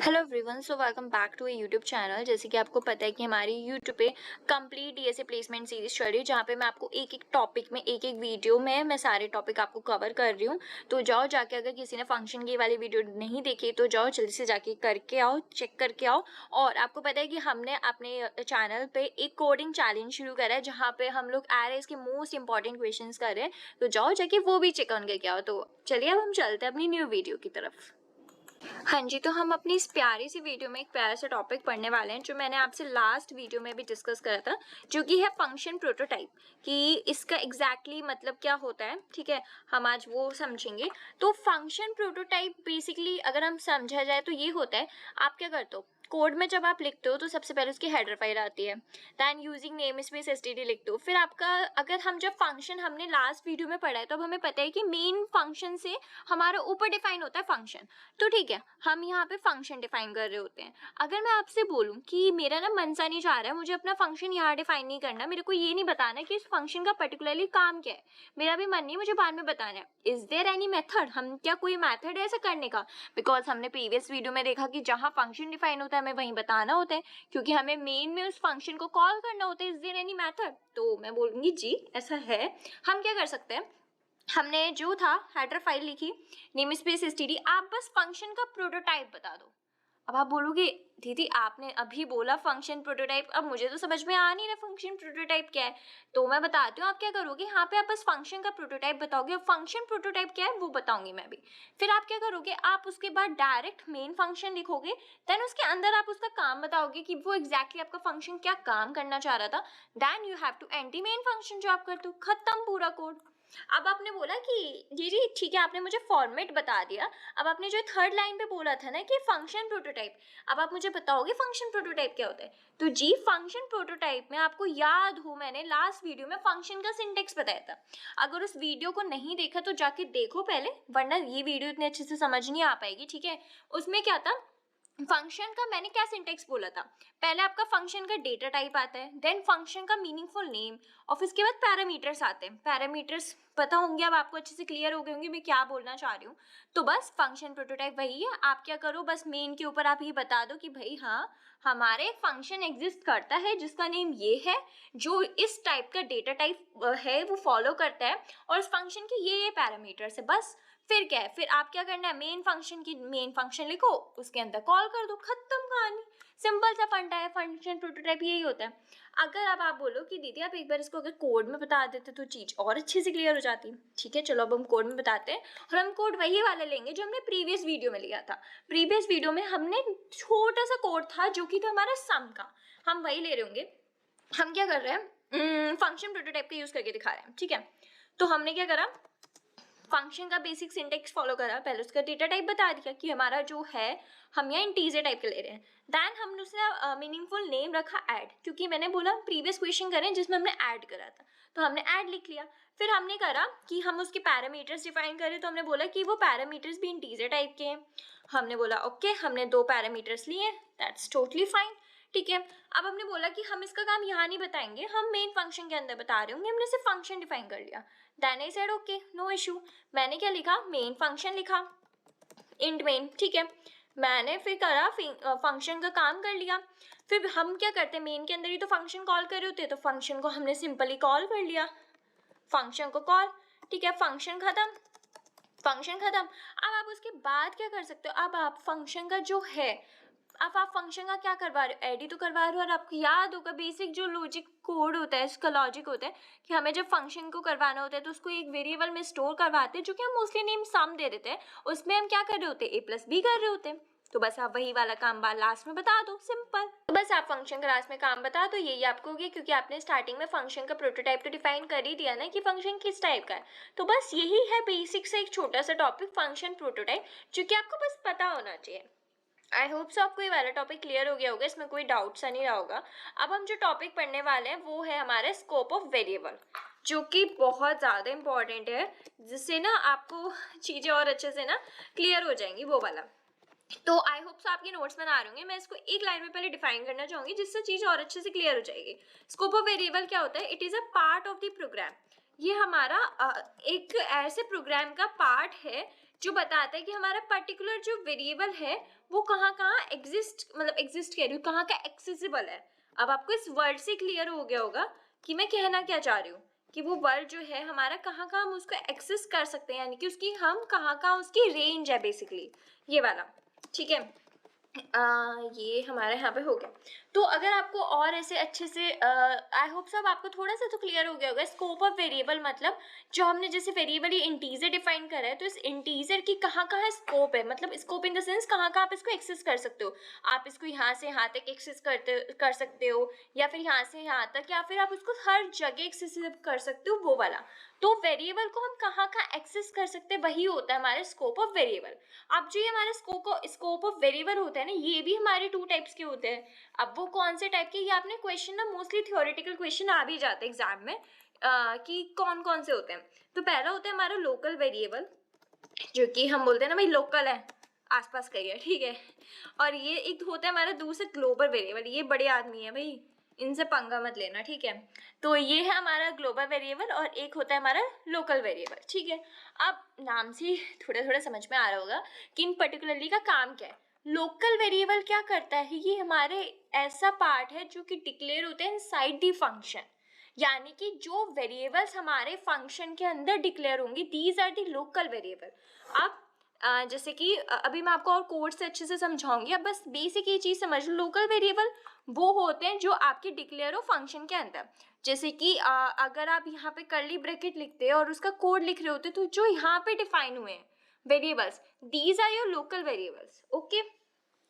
Hello everyone, so welcome back to a YouTube channel. जैसे कि आपको पता है कि हमारी यूट्यूब पे कंप्लीट डीएसए प्लेसमेंट सीरीज चल रही है, जहाँ पे मैं आपको एक एक टॉपिक में एक एक वीडियो में मैं सारे टॉपिक आपको कवर कर रही हूँ। तो जाओ जाके, अगर किसी ने फंक्शन की वाली वीडियो नहीं देखी तो जाओ जल्दी से जाके करके आओ, चेक करके आओ। और आपको पता है कि हमने अपने चैनल पे एक कोडिंग चैलेंज शुरू करा है, जहाँ पे हम लोग एरेज के मोस्ट इंपॉर्टेंट क्वेश्चन कर रहे हैं। तो जाओ जाके वो भी चेक ऑन करके आओ। तो चलिए अब हम चलते हैं अपनी न्यू वीडियो की तरफ। हाँ जी, तो हम अपनी इस प्यारी सी वीडियो में एक प्यारा सा टॉपिक पढ़ने वाले हैं, जो मैंने आपसे लास्ट वीडियो में भी डिस्कस करा था, जो कि है फंक्शन प्रोटोटाइप। कि इसका एग्जैक्टली मतलब क्या होता है, ठीक है, हम आज वो समझेंगे। तो फंक्शन प्रोटोटाइप बेसिकली अगर हम समझा जाए तो ये होता है, आप क्या करते हो कोड में, जब आप लिखते हो तो सबसे पहले उसकी हेडर फाइल आती है, then using namespace STD लिखते हो। फिर आपका, अगर हम जब फंक्शन हमने लास्ट वीडियो में पढ़ा है तो अब हमें पता है कि मेन फंक्शन से हमारा ऊपर डिफाइन होता है फंक्शन। तो ठीक है, हम यहाँ पे फंक्शन डिफाइन कर रहे होते हैं। अगर मैं आपसे बोलूँ कि मेरा ना मन सा नहीं चाह रहा है, मुझे अपना फंक्शन यहाँ डिफाइन नहीं करना, मेरे को ये नहीं बताना कि इस फंक्शन का पर्टिकुलरली काम क्या है, मेरा भी मन नहीं, मुझे बाद में बताना है, इज देयर एनी मेथड, हम क्या कोई मेथड है ऐसा करने का? बिकॉज हमने प्रीवियस वीडियो में देखा कि जहाँ फंक्शन डिफाइन होता है हमें वहीं बताना होता है, क्योंकि हमें मेन में उस फंक्शन को कॉल करना होता है। Is there any method? तो मैं बोलूँगी जी ऐसा है। हम क्या कर सकते हैं, हमने जो था हेडर फाइल लिखी, नेम स्पेस एसटीडी, आप बस फंक्शन का प्रोटोटाइप बता दो। अब आप बोलोगे दीदी आपने अभी बोला फंक्शन प्रोटोटाइप, अब मुझे तो समझ में आ नहीं रहा फंक्शन प्रोटोटाइप क्या है। तो मैं बताती हूँ आप क्या करोगे, यहाँ पे आप बस फंक्शन का प्रोटोटाइप बताओगे, और फंक्शन प्रोटोटाइप क्या है वो बताऊंगी मैं भी। फिर आप क्या करोगे, आप उसके बाद डायरेक्ट मेन फंक्शन लिखोगे, देन उसके अंदर आप उसका काम बताओगे कि वो एग्जैक्टली आपका फंक्शन क्या काम करना चाह रहा था। Then you have to enter main function जो आप करते हो, खत्म पूरा कोड। अब आपने बोला कि जी जी ठीक है, आपने मुझे फॉर्मेट बता दिया। अब आपने जो थर्ड लाइन पे बोला था ना कि फंक्शन प्रोटोटाइप, अब आप मुझे बताओगे फंक्शन प्रोटोटाइप क्या होता है? तो जी फंक्शन प्रोटोटाइप में आपको याद हो, मैंने लास्ट वीडियो में फंक्शन का सिंटेक्स बताया था। अगर उस वीडियो को नहीं देखा तो जाके देखो पहले, वरना ये वीडियो इतने अच्छे से समझ नहीं आ पाएगी, ठीक है। उसमें क्या था, फंक्शन का मैंने क्या सिंटेक्स बोला था, पहले आपका फंक्शन का डेटा टाइप आता है, देन फंक्शन का मीनिंगफुल नेम, और फिर उसके बाद पैरामीटर्स आते हैं। पैरामीटर्स पता होंगे, अब आपको अच्छे से क्लियर हो गए होंगे मैं क्या बोलना चाह रही हूँ। तो बस फंक्शन प्रोटोटाइप वही है। आप क्या करो, बस मेन के ऊपर आप ये बता दो कि भाई हाँ, हमारे एक फंक्शन एग्जिस्ट करता है जिसका नेम ये है, जो इस टाइप का डेटा टाइप है वो फॉलो करता है, और उस फंक्शन के ये पैरामीटर्स है, बस। फिर क्या है, फिर आप क्या करना है, मेन फंक्शन की मेन फंक्शन लिखो, उसके अंदर कॉल कर दो, खत्म कहानी। सिंपल सा फंडा है, फंक्शन प्रोटोटाइप यही होता है। अगर अब आप बोलो कि दीदी आप एक बार इसको अगर कोड में बता देते तो चीज और अच्छे से क्लियर हो जाती, ठीक है चलो अब हम कोड में बताते हैं। और हम कोड वही वाला लेंगे जो हमने प्रीवियस वीडियो में लिया था। प्रीवियस वीडियो में हमने छोटा सा कोड था जो कि था हमारा सम का, हम वही ले रहे होंगे। हम क्या कर रहे हैं, फंक्शन प्रोटोटाइप का यूज करके दिखा रहे हैं, ठीक है। तो हमने क्या करा, फंक्शन का बेसिक सिंटेक्स फॉलो करा, पहले उसका डेटा टाइप बता दिया कि हमारा जो है हम यहाँ इंटीजर टाइप के ले रहे हैं। देन हमने उसने मीनिंगफुल नेम रखा ऐड, क्योंकि मैंने बोला प्रीवियस क्वेश्चन करें जिसमें हमने ऐड करा था, तो हमने ऐड लिख लिया। फिर हमने करा कि हम उसके पैरामीटर्स डिफाइन करें, तो हमने बोला कि वो पैरामीटर्स भी इंटीजर टाइप के हैं। हमने बोला ओके, हमने 2 पैरामीटर्स लिए, दैट्स टोटली फाइन, ठीक है। अब हमने बोला कि हम इसका काम यहाँ नहीं बताएंगे, हम मेन फंक्शन के अंदर बता रहे होंगे, हमने सिर्फ फंक्शन डिफाइन कर लिया। Then I said okay no issue, मैंने क्या लिखा, मेन फंक्शन लिखा, इंट मेन, ठीक है। मैंने फिर करा फंक्शन का काम कर लिया। फिर हम क्या करते हैं, मेन के अंदर ही तो फंक्शन कॉल कर रहे होते हैं, तो फंक्शन को हमने सिंपली कॉल कर लिया, फंक्शन को कॉल, ठीक है, फंक्शन खत्म, फंक्शन खत्म। अब आप उसके बाद क्या कर सकते हो, अब आप फंक्शन का जो है, अब आप फंक्शन का क्या करवा रहे हो, एड ही तो करवा रहे हो। और आपको याद होगा बेसिक जो लॉजिक कोड होता है, इसका लॉजिक होता है कि हमें जब फंक्शन को करवाना होता है तो उसको एक वेरिएबल में स्टोर करवाते हैं, जो कि हम मोस्टली नेम सम दे देते हैं, उसमें हम क्या कर रहे होते हैं, a+b कर रहे होते हैं। तो बस आप वही वाला काम बार लास्ट में बता दो, सिंपल। तो बस आप फंक्शन का लास्ट में काम बता दो, यही आपको होगी, क्योंकि आपने स्टार्टिंग में फंक्शन का प्रोटोटाइप तो डिफाइन कर ही दिया ना कि फंक्शन किस टाइप का है। तो बस यही है बेसिक से एक छोटा सा टॉपिक, फंक्शन प्रोटोटाइप, जो कि आपको बस पता होना चाहिए। आई होप सो आपको ये वाला टॉपिक क्लियर हो गया होगा, इसमें कोई डाउट सा नहीं रहा होगा। अब हम जो टॉपिक पढ़ने वाले हैं वो है हमारे स्कोप ऑफ वेरिएबल, जो कि बहुत ज़्यादा इंपॉर्टेंट है, जिससे ना आपको चीज़ें और अच्छे से ना क्लियर हो जाएंगी, वो वाला। तो आई होप सो आपके नोट्स बना रहे होंगे, मैं इसको एक लाइन में पहले डिफाइन करना चाहूँगी जिससे चीज़ और अच्छे से क्लियर हो जाएगी। स्कोप ऑफ वेरिएबल क्या होता है, it is a part of the program, ये हमारा एक ऐसे प्रोग्राम का पार्ट है जो बताता है कि हमारा पर्टिकुलर जो वेरिएबल है वो कहाँ कहाँ एग्जिस्ट, मतलब एग्जिस्ट कह रही हूँ, कहाँ का एक्सेसिबल है। अब आपको इस वर्ड से क्लियर हो गया होगा कि मैं कहना क्या चाह रही हूँ, कि वो वर्ड जो है हमारा कहाँ कहाँ हम उसको एक्सेस कर सकते हैं, यानी कि उसकी हम कहाँ कहाँ उसकी रेंज है बेसिकली, ये वाला। ठीक है, ये हमारे यहाँ पे हो गया। तो अगर आपको और ऐसे अच्छे से आई होप सब आपको थोड़ा सा तो क्लियर हो गया होगा। स्कोप ऑफ वेरिएबल मतलब जो हमने जैसे वेरिएबल ये इंटीजर डिफाइन करा है, तो इस इंटीजर की कहाँ कहाँ स्कोप है, मतलब स्कोप इन द सेंस कहाँ कहाँ आप इसको एक्सेस कर सकते हो। आप इसको यहाँ से यहाँ तक एक्सेस कर सकते हो, या फिर यहाँ से यहाँ तक, या फिर आप उसको हर जगह एक्सेस कर सकते हो, वो वाला। तो वेरिएबल को हम कहाँ कहाँ एक्सेस कर सकते हैं, वही होता है हमारे स्कोप ऑफ वेरिएबल। अब जो ये हमारे स्कोप ऑफ वेरिएबल होता है ना, ये भी हमारे 2 टाइप्स के होते हैं। अब वो कौन से टाइप के, ये आपने क्वेश्चन ना मोस्टली थियोरेटिकल क्वेश्चन आ भी जाते हैं एग्जाम में, कि कौन कौन से होते हैं। तो पहला होता है हमारा लोकल वेरिएबल, जो कि हम बोलते हैं ना भाई लोकल है, आसपास का ही है, ठीक है। और ये एक होता है हमारा दूसरा ग्लोबल वेरिएबल, ये बड़े आदमी है भाई, इनसे पंगा मत लेना, ठीक है। तो ये है हमारा ग्लोबल वेरिएबल, और एक होता है हमारा लोकल वेरिएबल, ठीक है। अब नाम से थोड़ा थोड़ा समझ में आ रहा होगा कि इन पर्टिकुलरली का काम क्या है। लोकल वेरिएबल क्या करता है, ये हमारे ऐसा पार्ट है जो कि डिक्लेयर होते हैं इनसाइड द फंक्शन, यानी कि जो वेरिएबल्स हमारे फंक्शन के अंदर डिक्लेयर होंगे, these are the local variable. अब जैसे कि अभी मैं आपको और कोड से अच्छे से समझाऊंगी, अब बस बेसिक ये चीज़ समझ लो। लोकल वेरिएबल वो होते हैं जो आपके डिक्लेयर हो फंक्शन के अंदर। जैसे कि अगर आप यहाँ पे कर्ली ब्रैकेट लिखते हैं और उसका कोड लिख रहे होते, तो जो यहाँ पे डिफाइन हुए हैं variables, these are your local variables, okay.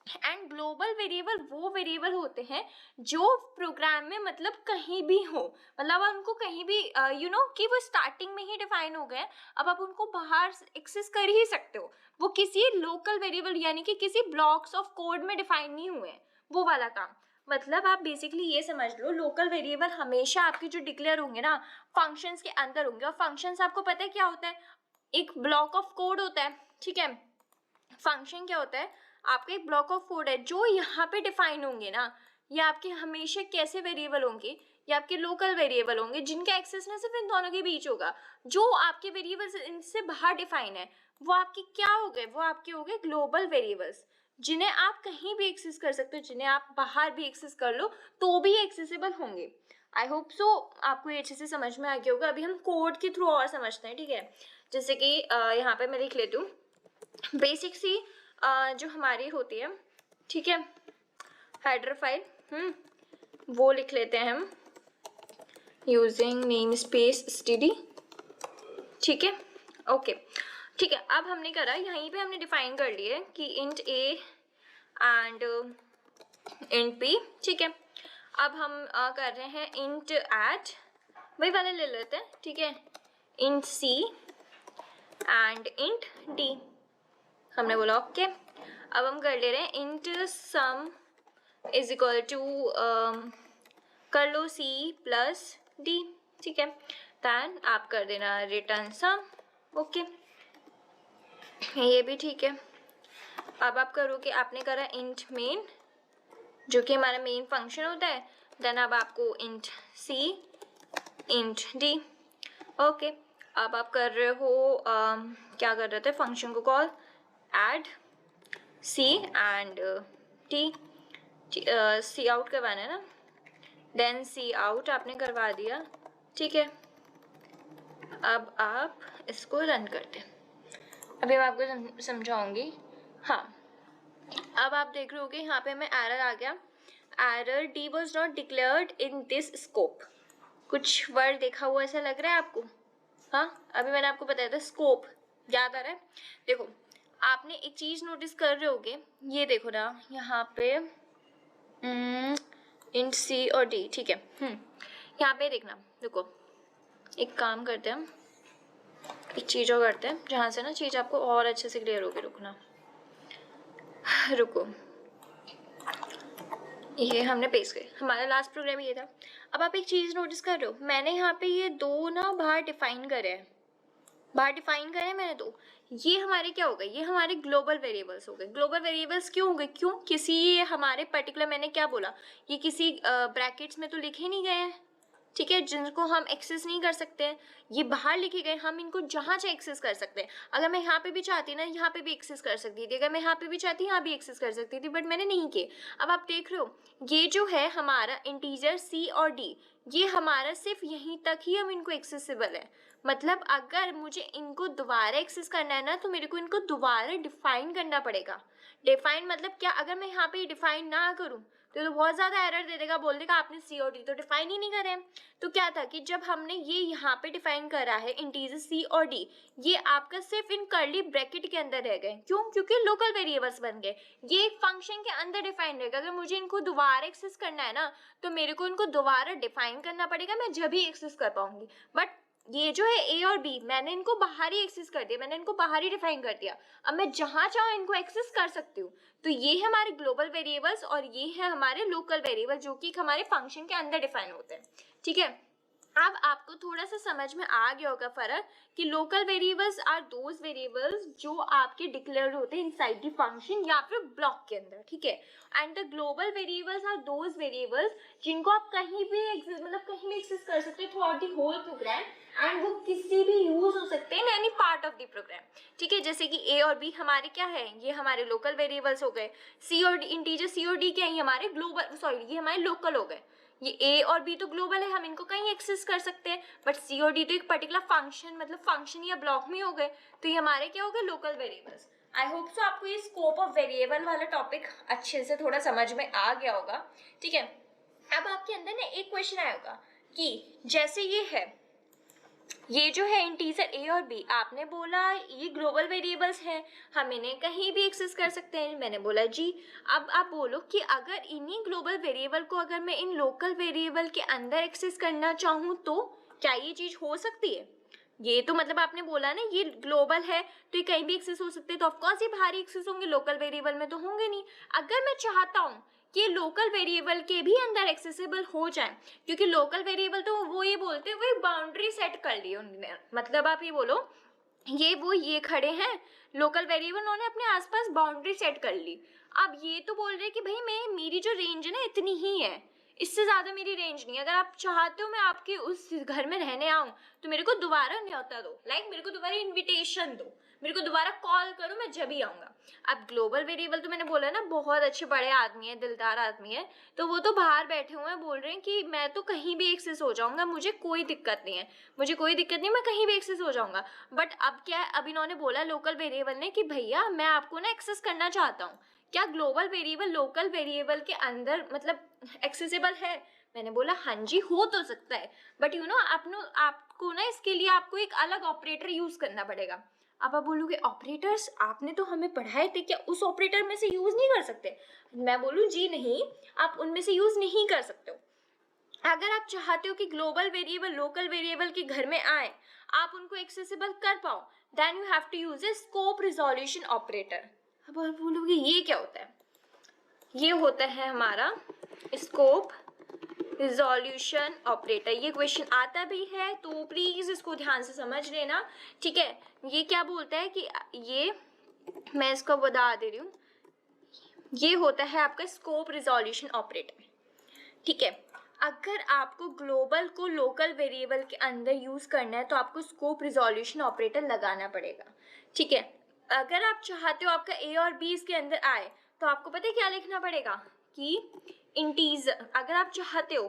And global variable वो वेरिएबल होते हैं जो प्रोग्राम में मतलब कहीं भी हो, मतलब आप उनको कहीं भी कि वो स्टार्टिंग में ही डिफाइन हो गए, अब आप उनको बाहर एक्सेस कर ही सकते हो। वो किसी लोकल वेरिएबल यानी कि किसी ब्लॉक्स ऑफ कोड में डिफाइन नहीं हुए, वो वाला काम। मतलब आप बेसिकली ये समझ लो, लोकल वेरिएबल हमेशा आपके जो डिक्लेयर होंगे ना फंक्शंस के अंदर होंगे। और फंक्शंस आपको पता है क्या होता है, एक ब्लॉक ऑफ कोड होता है, ठीक है। फंक्शन क्या होता है, आपका एक ब्लॉक ऑफ कोड है, जो यहाँ पे डिफाइन होंगे ना, ये आपके हमेशा कैसे वेरिएबल होंगे, ये आपके लोकल वेरिएबल होंगे, जिनका एक्सेस ना सिर्फ इन दोनों के बीच होगा। जो आपके वेरिएबल्स इनसे बाहर डिफाइन है, वो आपके क्या हो गए, वो आपके हो गए ग्लोबल वेरिएबल्स, जिन्हें आप कहीं भी एक्सेस कर सकते हो, जिन्हें आप बाहर भी एक्सेस कर लो तो भी एक्सेसिबल होंगे। आई होप सो आपको ये अच्छे से समझ में आ गया होगा। अभी हम कोड के थ्रू और समझते हैं, ठीक है। जैसे कि यहाँ पे मैं लिख लेती हूँ बेसिक सी जो हमारी होती है, ठीक है, हेडर फाइल, वो लिख लेते हैं हम यूजिंग नेम स्पेस std, ठीक है, ओके, ठीक है। अब हमने करा, यहीं पे हमने डिफाइन कर लिया कि int a and int b, ठीक है। अब हम कर रहे हैं int add, वही वाले ले लेते हैं, ठीक है, int c and int d, हमने बोला ओके। अब हम कर ले रहे हैं int sum is equal to कर लो c प्लस d, ठीक है। दैन आप कर देना रिटर्न सम, ओके, ये भी ठीक है। अब आप करोगे, आपने करा int main जो कि हमारा मेन फंक्शन होता है, देन अब आपको int c int d, okay. अब आप कर रहे हो क्या कर रहे थे, फंक्शन को call add c and t, cout करवाना है ना, देन सी आउट आपने करवा दिया, ठीक है। अब आप इसको रन करते हैं, अभी मैं आपको समझाऊंगी। हाँ, अब आप देख रहे होगे यहाँ पे हमें एरर आ गया, error d was not declared in this scope। कुछ वर्ड देखा हुआ ऐसा लग रहा है आपको? हाँ, अभी मैंने आपको बताया था स्कोप, याद आ रहा है? देखो, आपने एक चीज़ नोटिस कर रहे होगे, ये देखो ना यहाँ पे int c और d, ठीक है। यहाँ पे देखना, देखो एक काम करते हैं हम, एक चीज़ और करते हैं जहाँ से ना चीज़ आपको और अच्छे से क्लियर होगी। रुकना, रुको, ये हमने पेस्ट किया, हमारा लास्ट प्रोग्राम ये था। अब आप एक चीज़ नोटिस कर रहे हो, मैंने यहाँ पे ये दो ना बाहर डिफाइन करे हैं, बाहर डिफाइन करे हैं मैंने दो, ये हमारे क्या हो गए, ये हमारे ग्लोबल वेरिएबल्स हो गए। ग्लोबल वेरिएबल्स क्यों हो गए, क्यों, किसी हमारे पर्टिकुलर, मैंने क्या बोला, ये किसी ब्रैकेट्स में तो लिखे नहीं गए हैं, ठीक है, जिनको हम एक्सेस नहीं कर सकते हैं, ये बाहर लिखे गए, हम इनको जहाँ चाहे एक्सेस कर सकते हैं। अगर मैं यहाँ पे भी चाहती ना, यहाँ पे भी एक्सेस कर सकती थी, अगर मैं यहाँ पे भी चाहती यहाँ भी एक्सेस कर सकती थी, बट मैंने नहीं किए। अब आप देख रहे हो, ये जो है हमारा इंटीजर C और D, ये हमारा सिर्फ यहीं तक ही हम इनको एक्सेसिबल है। मतलब अगर मुझे इनको दोबारा एक्सेस करना है ना, तो मेरे को इनको दोबारा डिफाइन करना पड़ेगा। डिफाइन मतलब क्या, अगर मैं यहाँ पे डिफाइन ना करूँ तो बहुत ज़्यादा एरर दे देगा, बोल देगा आपने C और D तो डिफाइन ही नहीं करे। तो क्या था कि जब हमने ये यहाँ पे डिफाइन करा है इंटीजर C और D, ये आपका सिर्फ इन कर्ली ब्रैकेट के अंदर रह गए। क्यों? क्योंकि लोकल वेरिएबल्स बन गए। ये एक फंक्शन के अंदर डिफाइन रहेगा। अगर मुझे इनको दोबारा एक्सेस करना है ना, तो मेरे को इनको दोबारा डिफाइन करना पड़ेगा, मैं जब ही एक्सेस कर पाऊंगी। बट ये जो है A और B, मैंने इनको बाहर ही एक्सेस कर दिया, मैंने इनको बाहर ही डिफाइन कर दिया। अब मैं जहाँ चाहूँ इनको एक्सेस कर सकती हूँ। तो ये है हमारे ग्लोबल वेरिएबल्स और ये है हमारे लोकल वेरिएबल, जो कि हमारे फंक्शन के अंदर डिफाइन होते हैं। ठीक है, अब आपको थोड़ा सा समझ में आ गया होगा फर्क कि local variables are those variables जो आपके डिक्लेयर होते हैं इनसाइड द फंक्शन या फिर ब्लॉक के अंदर। ठीक है, and the global variables are those variables जिनको आप कहीं भी कहीं भी एक्सेस कर सकते हैं throughout the whole program, and वो किसी भी यूज हो सकते हैं in any part of the program. ठीक है, जैसे कि A और B हमारे क्या है, ये हमारे लोकल वेरिएबल्स हो गए। C और D, इंटीजर C और D क्या है, ये हमारे ग्लोबल ये हमारे लोकल हो गए। ये A और B तो ग्लोबल है, हम इनको कहीं एक्सेस कर सकते हैं, बट C और D तो एक पर्टिकुलर फंक्शन या ब्लॉक में हो गए, तो ये हमारे क्या हो गए, local variables. I hope so आपको ये स्कोप ऑफ वेरिएबल वाला टॉपिक अच्छे से थोड़ा समझ में आ गया होगा। ठीक है, अब आपके अंदर ना एक क्वेश्चन आया होगा कि जैसे ये है, ये जो है इंटीजर A और B, आपने बोला ये ग्लोबल वेरिएबल्स हैं, हम इन्हें कहीं भी एक्सेस कर सकते हैं, मैंने बोला जी। अब आप बोलो कि अगर इन्हीं ग्लोबल वेरिएबल को अगर मैं इन लोकल वेरिएबल के अंदर एक्सेस करना चाहूँ तो क्या ये चीज़ हो सकती है? ये तो आपने बोला ना ये ग्लोबल है तो ये कहीं भी एक्सेस हो सकते हैं, तो ऑफकोर्स ये बाहरी एक्सेस होंगे, लोकल वेरिएबल में तो होंगे नहीं। अगर मैं चाहता हूँ कि लोकल वेरिएबल के भी अंदर एक्सेसिबल हो जाए, क्योंकि लोकल वेरिएबल तो वो ये बोलते हैं, वो एक बाउंड्री सेट कर ली उन्होंने। आप ये बोलो ये खड़े हैं लोकल वेरिएबल, उन्होंने अपने आसपास बाउंड्री सेट कर ली। अब ये तो बोल रहे कि भाई मेरी जो रेंज है ना इतनी ही है, इससे ज़्यादा मेरी रेंज नहीं है। अगर आप चाहते हो मैं आपके उस घर में रहने आऊँ तो मेरे को दोबारा न्योता दो, मेरे को दोबारा इन्विटेशन दो, मेरे को दोबारा कॉल करो, मैं जब ही आऊँगा। अब ग्लोबल वेरिएबल तो मैंने बोला ना बहुत अच्छे बड़े आदमी है, दिलदार आदमी है, तो वो तो बाहर बैठे हुए हैं, बोल रहे हैं कि मैं तो कहीं भी एक्सेस हो जाऊँगा, मुझे कोई दिक्कत नहीं है, मैं कहीं भी एक्सेस हो जाऊँगा। बट अब क्या है, अब इन्होंने बोला लोकल वेरिएबल ने कि भैया मैं आपको ना एक्सेस करना चाहता हूँ, क्या ग्लोबल वेरिएबल लोकल वेरिएबल के अंदर एक्सेसिबल है? मैंने बोला हाँ जी हो तो सकता है, बट आपको ना इसके लिए आपको एक अलग ऑपरेटर यूज करना पड़ेगा। अब आप बोलोगे ऑपरेटर्स आपने तो हमें पढ़ाए थे, क्या उस ऑपरेटर में से यूज नहीं कर सकते? मैं बोलूँ जी नहीं, आप उनमें से यूज नहीं कर सकते हो। अगर आप चाहते हो कि ग्लोबल वेरिएबल लोकल वेरिएबल के घर में आए, आप उनको एक्सेसिबल कर पाओ, then you have to use a scope resolution operator. अब आप बोलोगे ये क्या होता है? ये होता है हमारा स्कोप रिजोल्यूशन ऑपरेटर। ये क्वेश्चन आता भी है तो प्लीज इसको ध्यान से समझ लेना। ठीक है, ये क्या बोलता है कि ये मैं इसको बता दे रही हूँ, ये होता है आपका स्कोप रिजोल्यूशन ऑपरेटर। ठीक है, अगर आपको ग्लोबल को लोकल वेरिएबल के अंदर यूज करना है तो आपको स्कोप रिजोल्यूशन ऑपरेटर लगाना पड़ेगा। ठीक है, अगर आप चाहते हो आपका A और B इसके अंदर आए तो आपको पता है क्या लिखना पड़ेगा कि इंटीजर, अगर आप चाहते हो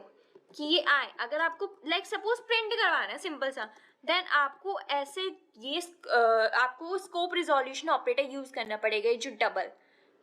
कि ये आए, अगर आपको सपोज प्रिंट करवाना है सिंपल सा, देन आपको ऐसे ये आपको स्कोप रिजोल्यूशन ऑपरेटर यूज करना पड़ेगा। ये जो डबल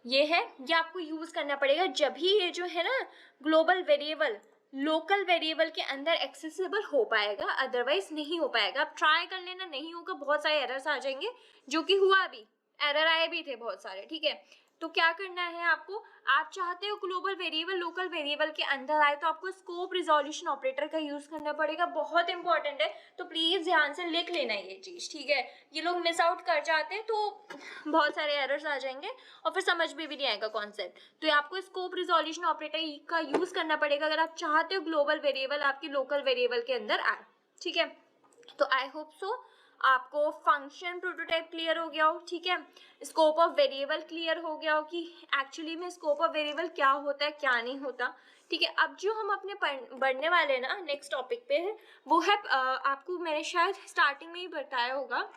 ये है ये आपको यूज करना पड़ेगा जब ही ये जो है ना ग्लोबल वेरिएबल लोकल वेरिएबल के अंदर एक्सेसिबल हो पाएगा, अदरवाइज नहीं हो पाएगा। आप ट्राई कर लेना, नहीं होगा, बहुत सारे एरर्स आ जाएंगे, जो कि हुआ भी, एरर आए भी थे बहुत सारे। ठीक है, तो क्या करना है आपको, आप चाहते हो ग्लोबल वेरिएबल लोकल वेरिएबल के अंदर आए तो आपको स्कोप रिजोल्यूशन ऑपरेटर का यूज करना पड़ेगा, बहुत इंपॉर्टेंट है, तो प्लीज ध्यान से लिख लेना ये चीज। ठीक है, ये लोग मिस आउट कर जाते हैं तो बहुत सारे एरर्स आ जाएंगे और फिर समझ में भी नहीं आएगा कॉन्सेप्ट। तो ये आपको स्कोप रिजोल्यूशन ऑपरेटर का यूज करना पड़ेगा अगर आप चाहते हो ग्लोबल वेरिएबल आपके लोकल वेरिएबल के अंदर आए। ठीक है, तो आई होप सो आपको फंक्शन प्रोटोटाइप क्लियर हो गया हो, ठीक है, स्कोप ऑफ वेरिएबल क्लियर हो गया हो कि एक्चुअली में स्कोप ऑफ वेरिएबल क्या होता है क्या नहीं होता, ठीक है। अब जो हम अपने बढ़ने वाले ना नेक्स्ट टॉपिक पे है वो है आपको मैंने शायद स्टार्टिंग में ही बताया होगा,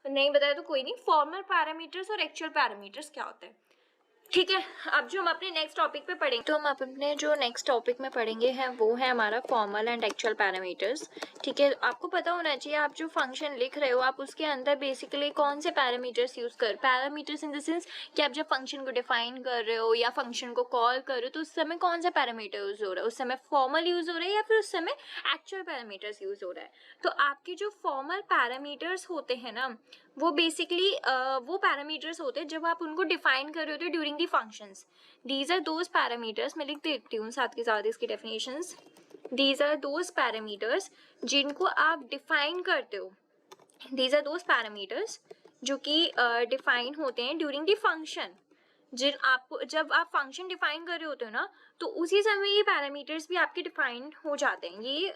नहीं बताया तो कोई नहीं, फॉर्मल पैरामीटर्स और एक्चुअल पैरामीटर्स क्या होते हैं, ठीक है। अब जो हम अपने नेक्स्ट टॉपिक पे पढ़ेंगे, तो हम अपने जो नेक्स्ट टॉपिक में पढ़ेंगे हैं वो है हमारा फॉर्मल एंड एक्चुअल पैरामीटर्स, ठीक है। आपको पता होना चाहिए आप जो फंक्शन लिख रहे हो आप उसके अंदर बेसिकली कौन से पैरामीटर्स यूज कर, पैरामीटर्स इन द सेंस कि आप जब फंक्शन को डिफाइन कर रहे हो या फंक्शन को कॉल कर रहे हो तो उस समय कौन सा पैरामीटर यूज हो रहा है, उस समय फॉर्मल यूज हो रहा है या फिर उस समय एक्चुअल पैरामीटर्स यूज हो रहा है। तो आपके जो फॉर्मल पैरामीटर्स होते हैं ना वो बेसिकली वो पैरामीटर्स होते हैं जब आप उनको डिफाइन कर रहे होते हो during the functions. These are those parameters, मैं लिख देती हूँ साथ के साथ इसकी definitions. These are those parameters जिनको आप डिफाइन करते हो, दीज आर दोज पैरामीटर्स जो कि डिफाइन होते हैं ड्यूरिंग दी फंक्शन। जिन आपको जब आप फंक्शन डिफाइन कर रहे होते हो ना तो उसी समय ये पैरामीटर्स भी आपके डिफाइन हो जाते हैं, ये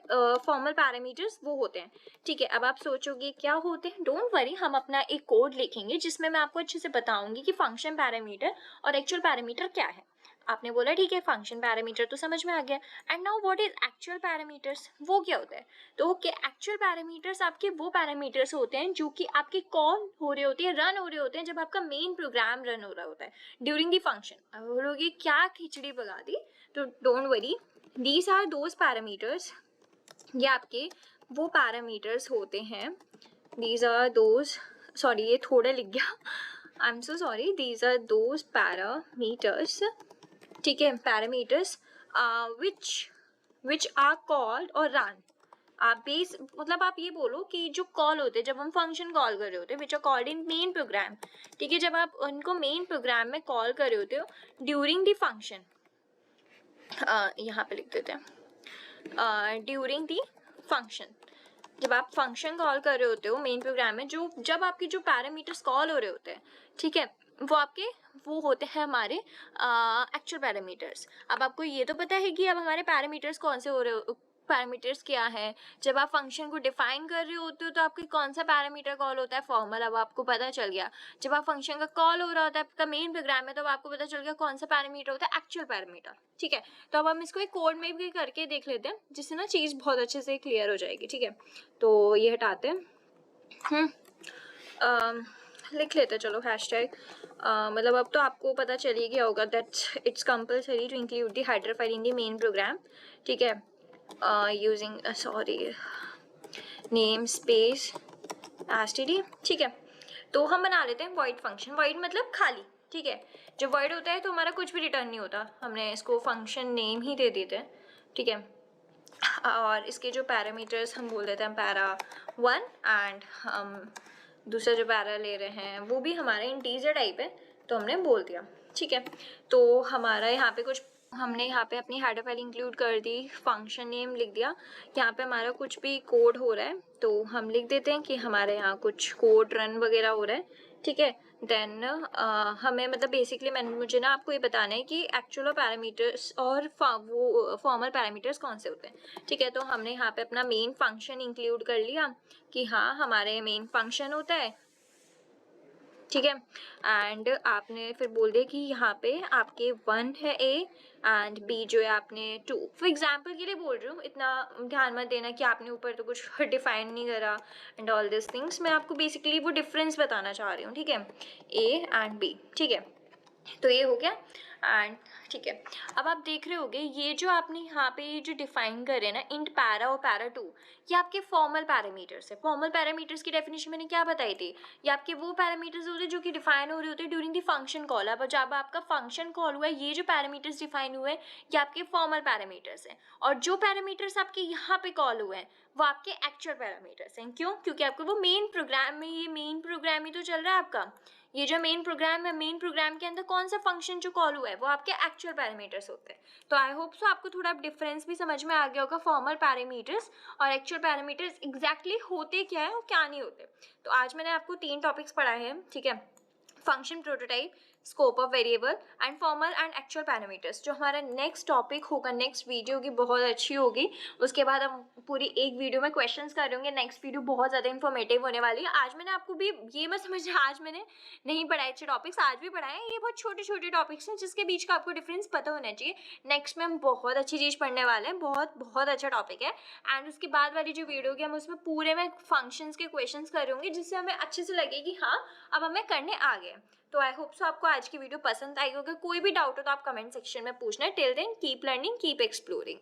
फॉर्मल पैरामीटर्स वो होते हैं, ठीक है। अब आप सोचोगे क्या होते हैं, डोंट वरी, हम अपना एक कोड लिखेंगे जिसमें मैं आपको अच्छे से बताऊंगी कि फंक्शन पैरामीटर और एक्चुअल पैरामीटर क्या है। आपने बोला ठीक है फंक्शन पैरामीटर तो समझ में आ गया, and now what is actual parameters, वो क्या होता है। तो ओके, एक्चुअल पैरामीटर्स आपके वो पैरामीटर्स होते हैं जो कि आपके कॉल हो रहे होते हैं, रन हो रहे होते हैं जब आपका मेन प्रोग्राम रन हो रहा होता है ड्यूरिंग द फंक्शन। अब बोलोगे क्या खिचड़ी पका दी, तो don't worry, these are those parameters, ये आपके वो पैरामीटर्स होते हैं, दीज आर दोज, सॉरी ये थोड़ा लिख गया, I am so sorry, these are those parameters, ठीक है, पैरामीटर्स विच आर कॉल्ड और रन। आप बेस मतलब आप ये बोलो कि जो कॉल होते हैं जब हम फंक्शन कॉल कर रहे होते हैं which are called in main program, ठीक है, जब आप उनको मेन प्रोग्राम में कॉल कर रहे होते हो ड्यूरिंग द फंक्शन, यहाँ पे लिख देते हैं ड्यूरिंग द फंक्शन, जब आप फंक्शन कॉल कर रहे होते हो मेन प्रोग्राम में, जो जब आपके जो पैरामीटर्स कॉल हो रहे होते हैं, ठीक है, वो आपके वो होते हैं हमारे एक्चुअल पैरामीटर्स। अब आपको ये तो पता है कि अब हमारे पैरामीटर्स कौन से हो रहे हो, पैरामीटर्स क्या है, जब आप फंक्शन को डिफाइन कर रहे होते हो तो आपके कौन सा पैरामीटर कॉल होता है, फॉर्मल। अब आपको पता चल गया जब आप फंक्शन का कॉल हो रहा होता है आपका मेन प्रोग्राम में, तो आपको पता चल गया कौन सा पैरामीटर होता है, एक्चुअल पैरामीटर, ठीक है। तो अब हम इसको एक कोड में भी करके देख लेते हैं जिससे ना चीज़ बहुत अच्छे से क्लियर हो जाएगी, ठीक है। तो ये हटाते हैं, लिख लेते हैं चलो हैशटैग, मतलब अब तो आपको पता चल ही गया होगा that it's compulsory to include the header file in the main program, ठीक है, using sorry namespace std, ठीक है। तो हम बना लेते हैं void फंक्शन, void मतलब खाली, ठीक है। जब void होता है तो हमारा कुछ भी रिटर्न नहीं होता, हमने इसको फंक्शन नेम ही दे देते हैं, ठीक है। और इसके जो पैरामीटर्स हम बोल देते हैं para1 एंड हम दूसरा जो पैरा ले रहे हैं वो भी हमारा इंटीजर टाइप है तो हमने बोल दिया, ठीक है। तो हमारा यहाँ पे कुछ हमने यहाँ पे अपनी हेडर फाइल इंक्लूड कर दी, फंक्शन नेम लिख दिया, यहाँ पे हमारा कुछ भी कोड हो रहा है तो हम लिख देते हैं कि हमारे यहाँ कुछ कोड रन वगैरह हो रहा है, ठीक है। देन हमें मतलब बेसिकली मुझे ना आपको ये बताना है कि एक्चुअल पैरामीटर्स और वो फॉर्मल पैरामीटर्स कौन से होते हैं, ठीक है। तो हमने यहाँ पे अपना मेन फंक्शन इंक्लूड कर लिया कि हाँ हमारे मेन फंक्शन होता है, ठीक है। एंड आपने फिर बोल दिया कि यहाँ पे आपके 1 है a एंड b जो है आपने 2, फॉर एग्जाम्पल के लिए बोल रही हूँ, इतना ध्यान मत देना कि आपने ऊपर तो कुछ डिफाइन नहीं करा एंड ऑल दिस थिंग्स, मैं आपको बेसिकली वो डिफरेंस बताना चाह रही हूँ, ठीक है, a एंड b, ठीक है। तो ये हो गया एंड ठीक है। अब आप देख रहे होगे ये जो आपने यहाँ पे ये जो डिफाइन करे ना इंट पैरा और para2, ये आपके फॉर्मल पैरामीटर्स है। फॉर्मल पैरामीटर्स की डेफिनेशन मैंने क्या बताई थी, ये आपके वो पैरामीटर्स होते हैं जो कि डिफाइन हो रहे होते हैं ड्यूरिंग द फंक्शन कॉल। अब जब आपका फंक्शन कॉल हुआ है ये जो पैरामीटर्स डिफाइन हुए हैं ये आपके फॉर्मल पैरामीटर्स हैं, और जो पैरामीटर्स आपके यहाँ पे कॉल हुए हैं वो आपके एक्चुअल पैरामीटर्स हैं। क्यों? क्योंकि आपको वो मेन प्रोग्राम में, ये मेन प्रोग्राम ही तो चल रहा है आपका, ये जो मेन प्रोग्राम है, मेन प्रोग्राम के अंदर कौन सा फंक्शन जो कॉल हुआ है वो आपके एक्चुअल पैरामीटर्स होते हैं। तो आई होप सो आपको थोड़ा डिफरेंस भी समझ में आ गया होगा फॉर्मल पैरामीटर्स और एक्चुअल पैरामीटर्स एग्जैक्टली होते क्या है और क्या नहीं होते। तो आज मैंने आपको 3 टॉपिक्स पढ़ाए हैं, ठीक है, function prototype, scope of variable and formal and actual parameters, जो हमारा नेक्स्ट टॉपिक होगा, नेक्स्ट वीडियो होगी, बहुत अच्छी होगी। उसके बाद हम पूरी एक वीडियो में क्वेश्चंस कर रहे होंगे। नेक्स्ट वीडियो बहुत ज़्यादा इन्फॉर्मेटिव होने वाली है। आज मैंने आपको भी ये मत समझना आज मैंने नहीं पढ़ाए अच्छे टॉपिक्स, आज भी पढ़ाए हैं। ये बहुत छोटे छोटे टॉपिक्स हैं जिसके बीच का आपको डिफरेंस पता होना चाहिए। नेक्स्ट में हम बहुत अच्छी चीज़ पढ़ने वाले हैं, बहुत बहुत अच्छा टॉपिक है। एंड उसके बाद वाली जो वीडियो होगी हम उसमें पूरे में फंक्शंस के क्वेश्चंस कर रहे होंगे, जिससे हमें अच्छे से लगे कि हाँ अब हमें करने आ गए। तो आई होप सो आपको आज की वीडियो पसंद आई होगी। कोई भी डाउट हो तो आप कमेंट सेक्शन में पूछना। Till then keep learning, keep exploring.